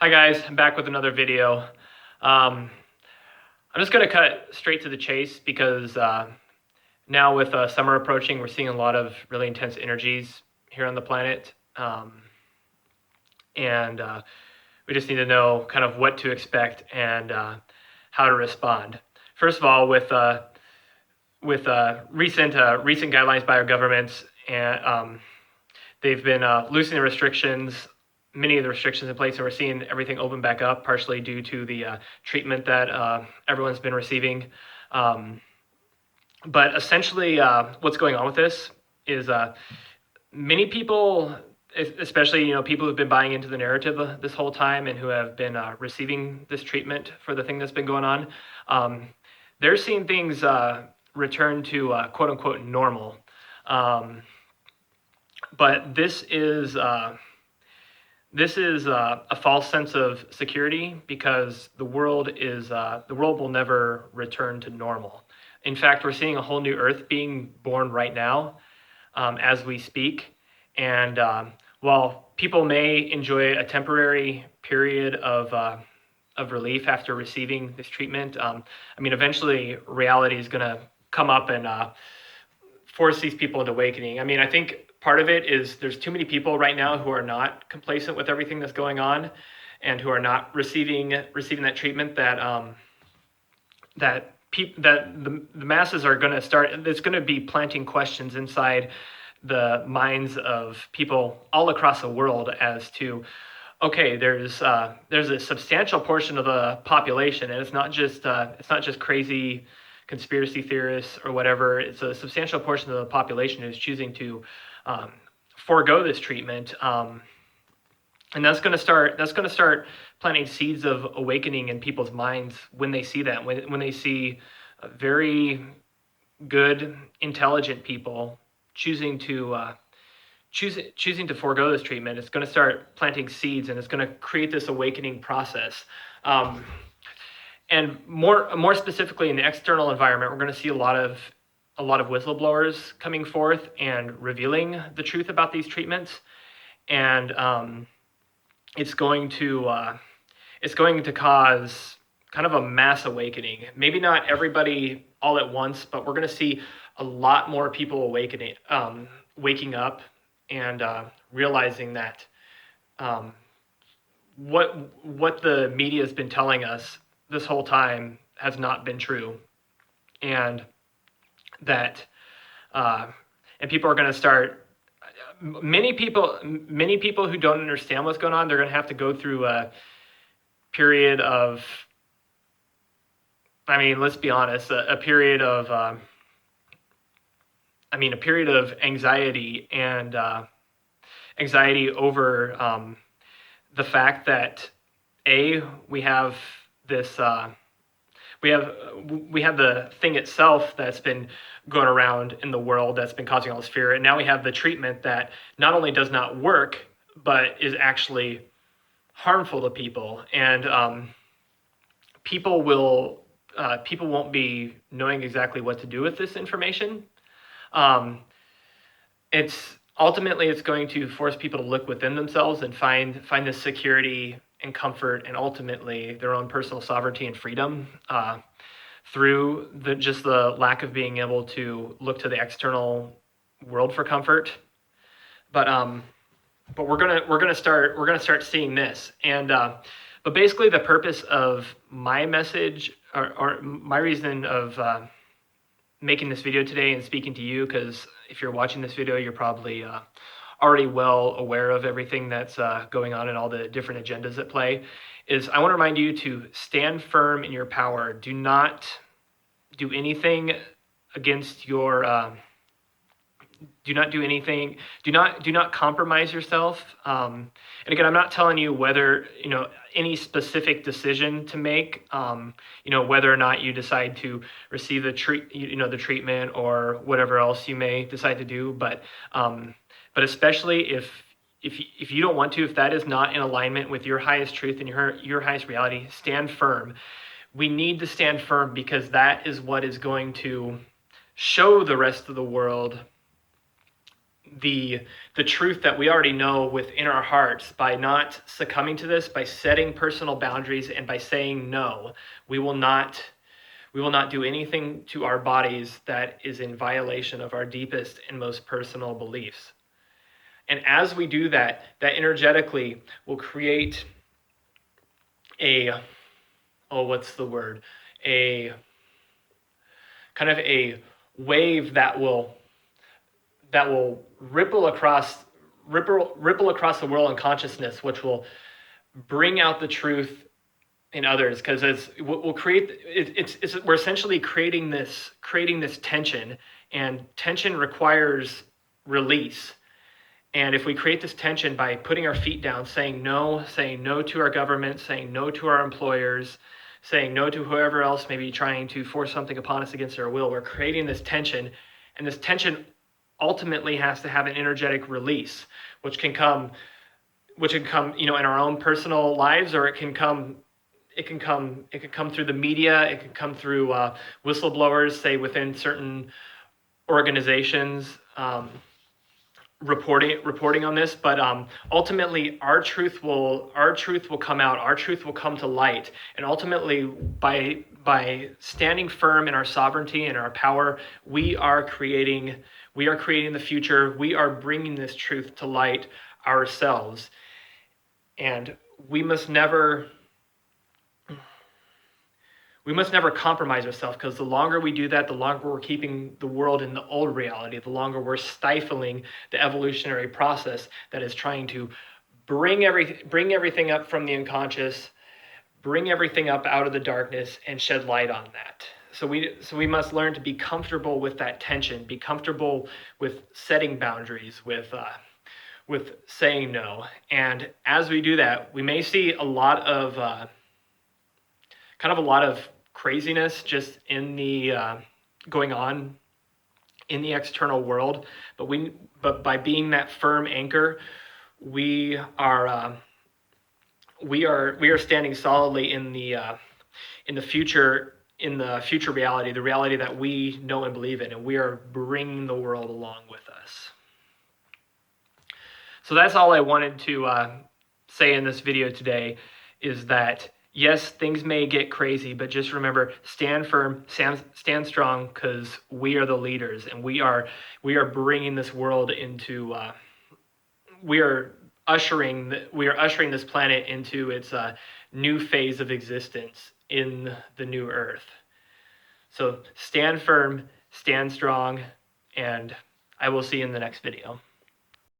Hi guys, I'm back with another video. I'm just going to cut straight to the chase because now with summer approaching, we're seeing a lot of really intense energies here on the planet. And we just need to know kind of what to expect and how to respond. First of all, with recent guidelines by our governments, and they've been loosening the restrictions, many of the restrictions in place, and we're seeing everything open back up, partially due to the treatment that everyone's been receiving. But essentially, what's going on with this is many people, especially people who've been buying into the narrative this whole time and who have been receiving this treatment for the thing that's been going on, they're seeing things return to quote unquote normal. But this is a false sense of security because the world will never return to normal. In fact, we're seeing a whole new Earth being born right now as we speak. And while people may enjoy a temporary period of relief after receiving this treatment, eventually reality is going to come up and force these people into awakening. I think part of it is there's too many people right now who are not complacent with everything that's going on and who are not receiving that treatment that the masses are going to start. It's going to be planting questions inside the minds of people all across the world as to, okay, there's a substantial portion of the population, and it's not just crazy conspiracy theorists or whatever. It's a substantial portion of the population who's choosing to forego this treatment, and that's going to start planting seeds of awakening in people's minds when they see that, when they see very good, intelligent people choosing to forego this treatment. It's going to start planting seeds, and it's going to create this awakening process. And more specifically in the external environment, we're going to see a lot of whistleblowers coming forth and revealing the truth about these treatments, and it's going to cause kind of a mass awakening. Maybe not everybody all at once, but we're going to see a lot more people waking up and realizing that what the media has been telling us this whole time has not been true, and that and people are going to start. Many people who don't understand what's going on, they're going to have to go through a period of, let's be honest, a period of anxiety and anxiety over the fact that we have this we have the thing itself that's been going around in the world that's been causing all this fear, and now we have the treatment that not only does not work but is actually harmful to people, and people won't be knowing exactly what to do with this information. It's going to force people to look within themselves and find this security and comfort, and ultimately their own personal sovereignty and freedom through the lack of being able to look to the external world for comfort. But we're gonna start seeing this, and but basically the purpose of my message, or my reason of making this video today and speaking to you, because if you're watching this video, you're probably already well aware of everything that's going on and all the different agendas at play, is I want to remind you to stand firm in your power. Do not do anything against your do not compromise yourself. And again, I'm not telling you whether any specific decision to make, whether or not you decide to receive the treatment or whatever else you may decide to do, but especially if you don't want to, if that is not in alignment with your highest truth and your highest reality, stand firm. We need to stand firm, because that is what is going to show the rest of the world the truth that we already know within our hearts, by not succumbing to this, by setting personal boundaries and by saying no. We will not do anything to our bodies that is in violation of our deepest and most personal beliefs. And as we do that, that energetically will create a, what's the word? A kind of a wave that will ripple across the world and consciousness, which will bring out the truth in others. Because we'll create, we're essentially creating this tension, and tension requires release. And if we create this tension by putting our feet down, saying no to our government, saying no to our employers, saying no to whoever else may be trying to force something upon us against our will, we're creating this tension. And this tension ultimately has to have an energetic release, which can come, in our own personal lives, or it can come through the media. It can come through whistleblowers, say within certain organizations, reporting on this. But ultimately, our truth will come out. Our truth will come to light, and ultimately, by standing firm in our sovereignty and our power, we are creating the future. We are bringing this truth to light ourselves, and we must never compromise ourselves, because the longer we do that, the longer we're keeping the world in the old reality, the longer we're stifling the evolutionary process that is trying to bring everything up from the unconscious, bring everything up out of the darkness, and shed light on that. So we must learn to be comfortable with that tension, be comfortable with setting boundaries, with saying no. And as we do that, we may see a lot of craziness just in the going on in the external world, but by being that firm anchor, we are standing solidly in the future reality, the reality that we know and believe in, and we are bringing the world along with us. So that's all I wanted to say in this video today, is that yes, things may get crazy, but just remember, stand firm, stand strong, because we are the leaders, and we are bringing this world into, we are ushering this planet into its new phase of existence in the new earth. So stand firm, stand strong, and I will see you in the next video.